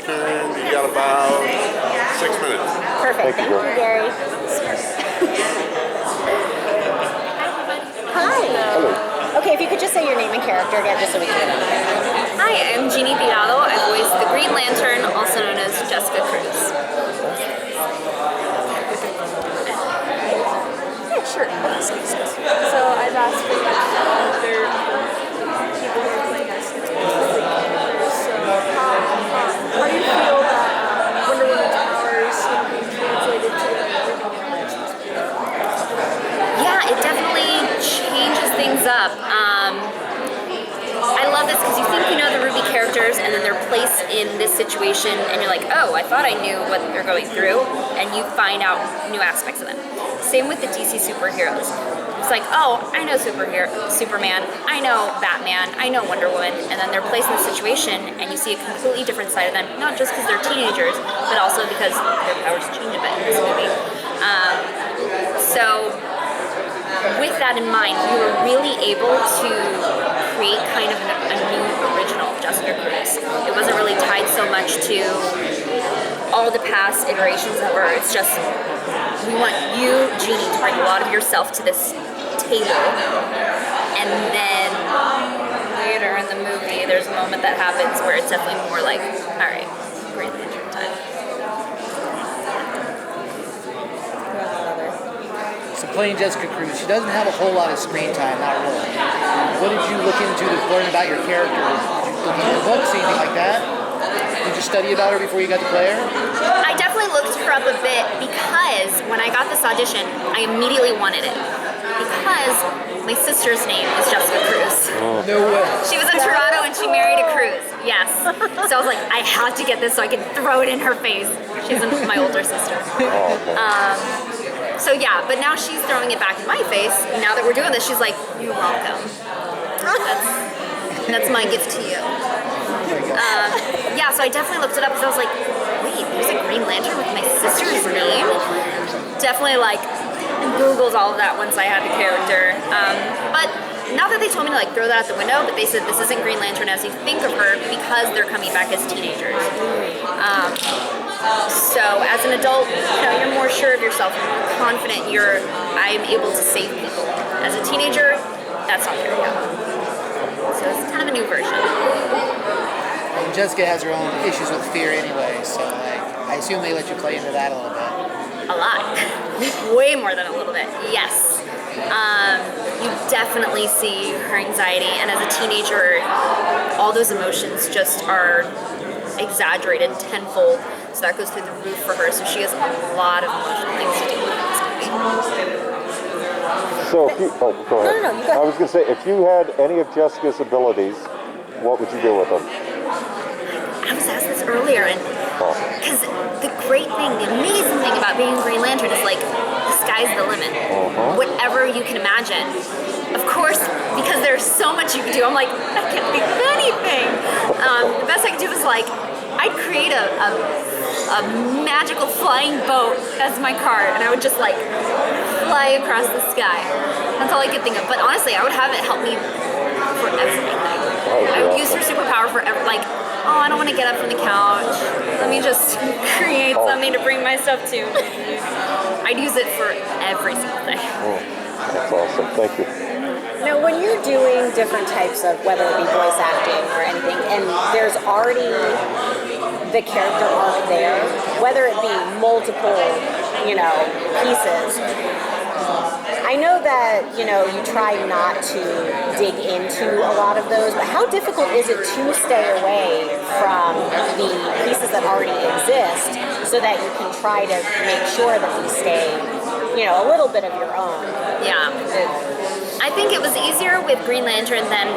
Lantern. You got about 6 minutes. Perfect. Thank you, Gary. Hi. Hello. Okay, if you could just say your name and character again, just so we can get it. Hi, I'm Jeannie Tirado. I voice the Green Lantern, also known as Jessica Cruz. Yeah, sure. So I've asked pretty much other people who are playing as characters. So how do you feel that Wonder Woman's powers being translated to the Yeah, it definitely changes things up. I love this because you think you know the RWBY characters and then they're placed in this situation and you're like, oh, I thought I knew what they're going through, and you find out new aspects of them. Same with the DC superheroes. It's like, oh, I know Superman, I know Batman, I know Wonder Woman, and then they're placed in this situation and you see a completely different side of them, not just because they're teenagers, but also because their powers change a bit in this movie. So with that in mind, you were really able to create kind of a new original Jessica Cruz. It wasn't really tied so much to all the past iterations of her. It's just, we want you, Jeannie, to bring a lot of yourself to this table. And then later in the movie, there's a moment that happens where it's definitely more like, all right, Green Lantern time. So playing Jessica Cruz, she doesn't have a whole lot of screen time, not really. What did you look into to learn about your character? Did you look into books, anything like that? Did you study about her before you got to play her? I definitely looked her up a bit because when I got this audition, I immediately wanted it. Because my sister's name is Jessica Cruz. No way. She was in Tirado and she married a Cruz. Yes. So I was like, I have to get this so I can throw it in her face. She's my older sister. So yeah, but now she's throwing it back in my face. Now that we're doing this, she's like, you're welcome. That's my gift to you. Yeah, so I definitely looked it up because I was like, wait, there's a Green Lantern with my sister's name? Definitely like Googled all of that once I had the character. But not that they told me to like throw that out the window, but they said this isn't Green Lantern as you think of her because they're coming back as teenagers. So as an adult, you know, you're more sure of yourself, you're more confident, I'm able to save people. As a teenager, that's not there yet. So it's kind of a new version. And Jessica has her own issues with fear anyway, so like I assume they let you play into that a little bit. A lot. Way more than a little bit, yes. You definitely see her anxiety, and as a teenager, all those emotions just are exaggerated tenfold, so that goes through the roof for her, so she has a lot of emotional things to deal with in this movie. So, if you, go ahead. No, you go ahead. I was going to say, if you had any of Jessica's abilities, what would you do with them? I was asked this earlier, and because the great thing, the amazing thing about being Green Lantern is like, the sky's the limit. Whatever you can imagine. Of course, because there's so much you can do, I'm like, I can't think of anything. The best I could do was like, I'd create a magical flying boat as my card, and I would just like fly across the sky. That's all I could think of. But honestly, I would have it help me for everything. I would use her superpower for like, oh, I don't want to get up from the couch. Let me just create something to bring my stuff to. I'd use it for every single thing. That's awesome. Thank you. Now, when you're doing different types of, whether it be voice acting or anything, and there's already the character arc there, whether it be multiple, pieces, I know that, you try not to dig into a lot of those, but how difficult is it to stay away from the pieces that already exist so that you can try to make sure that you stay, a little bit of your own? Yeah. I think it was easier with Green Lantern than,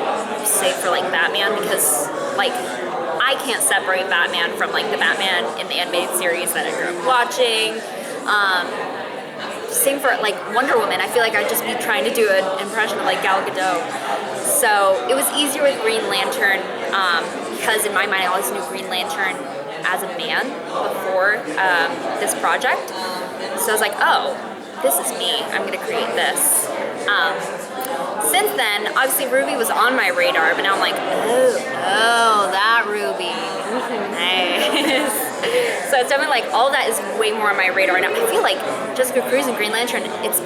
say, for like Batman, because like I can't separate Batman from like the Batman in the animated series that I grew up watching. Same for like Wonder Woman. I feel like I'd just be trying to do an impression of like Gal Gadot. So it was easier with Green Lantern because in my mind I always knew Green Lantern as a man before this project. So I was like, oh, this is me. I'm gonna create this. Since then, obviously RWBY was on my radar, but now I'm like, oh, that RWBY. Hey. So it's definitely like all of that is way more on my radar now. I feel like Jessica Cruz and Green Lantern, it's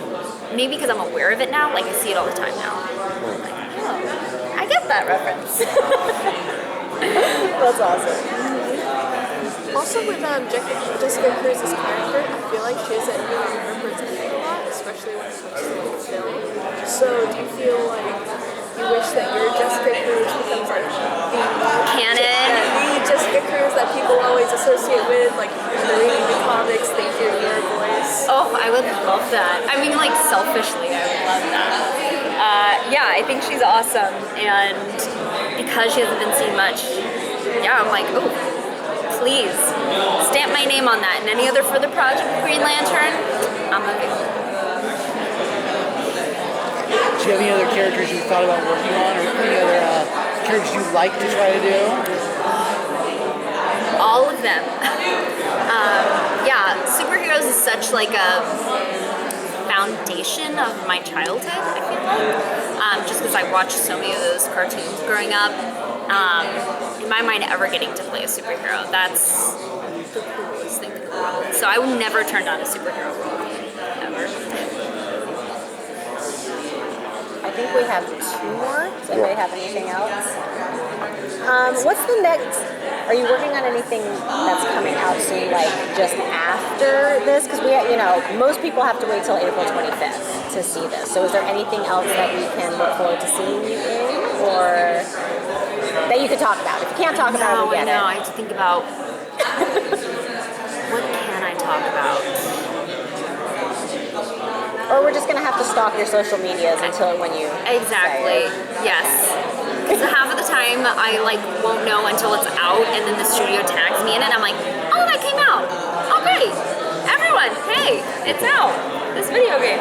maybe because I'm aware of it now, like I see it all the time now. I'm like, oh, I get that reference. That's awesome. Also with Jessica Cruz's character, I feel like she isn't really represented a lot, especially when it comes to like film. So do you feel like you wish that your Jessica Cruz becomes like the Canon. the Jessica Cruz that people always associate with, like when they're reading the comics, they hear your voice? Oh, I would love that. I mean, like selfishly, I would love that. Yeah, I think she's awesome, and because she hasn't been seen much, yeah, I'm like, oh, please stamp my name on that. And any other further project with Green Lantern, I'm available. Do you have any other characters you thought about working on, or any other characters you'd like to try to do? All of them. Yeah, superheroes is such like a foundation of my childhood, I feel like. Just because I watched so many of those cartoons growing up. In my mind, ever getting to play a superhero, that's the coolest thing in the world. So I would never turn down a superhero role, ever. I think we have 2 more. Does anybody have anything else? What's the next? Are you working on anything that's coming out soon, like just after this? Because most people have to wait till April 25th to see this. So is there anything else that we can look forward to seeing you in, or that you could talk about? If you can't talk about it, we get it. I have to think about what can I talk about. Or we're just gonna have to stalk your social medias until when you Exactly. say it. Yes. Because half of the time I won't know until it's out, and then the studio tags me in it. And I'm like, oh, that came out. Oh, great. Everyone, hey, it's out. This video game.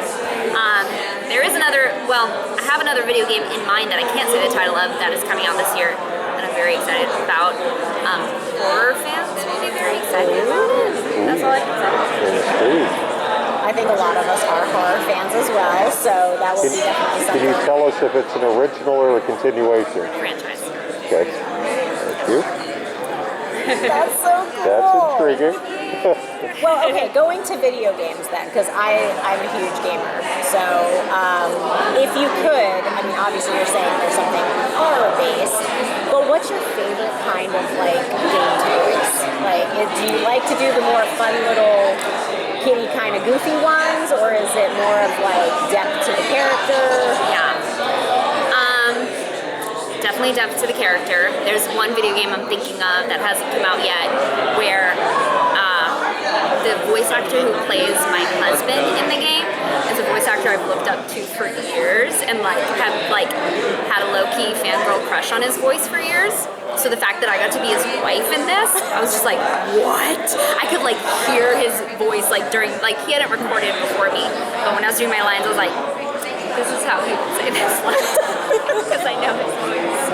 There is another. Well, I have another video game in mind that I can't say the title of that is coming out this year that I'm very excited about. Horror fans will be very excited about it. That's all I can say. I think a lot of us are horror fans as well, so that will be definitely Can you something. tell us if it's an original or a continuation? Franchise. Okay. Thank you. That's so cool. That's intriguing. Well, okay, going to video games then, because I'm a huge gamer. So if you could, I mean, obviously you're saying there's something horror-based, but what's your favorite kind of game to voice? Do you like to do the more fun little kitty kind of goofy ones, or is it more of depth to the character? Yeah. Definitely depth to the character. There's one video game I'm thinking of that hasn't come out yet where the voice actor who plays my husband in the game is a voice actor I've looked up to for years and have had a low-key fangirl crush on his voice for years. So the fact that I got to be his wife in this, I was just like, what? I could hear his voice during, he hadn't recorded before me, but when I was doing my lines, I was like, this is how he would say this line, because I know his voice.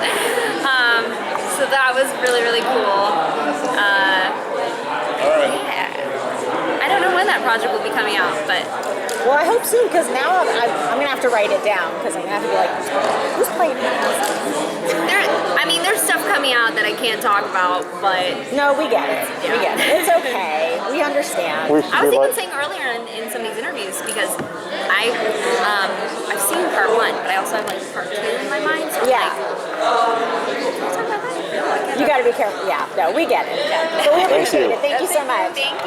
So that was really, really cool. Yeah. I don't know when that project will be coming out, but Well, I hope soon, because now I'm going to have to write it down, because I'm going to have to be like, who's playing this? there's stuff coming out that I can't talk about, but No, we get it. We get it. It's okay. We understand. I was even saying earlier in some of these interviews, because I've seen part 1, but I also have part 2 in my mind. So Yeah. can I talk about that? No, I can't. You got to be careful. Yeah, no, we get it. So we appreciate it. Thank you so much. Thank you.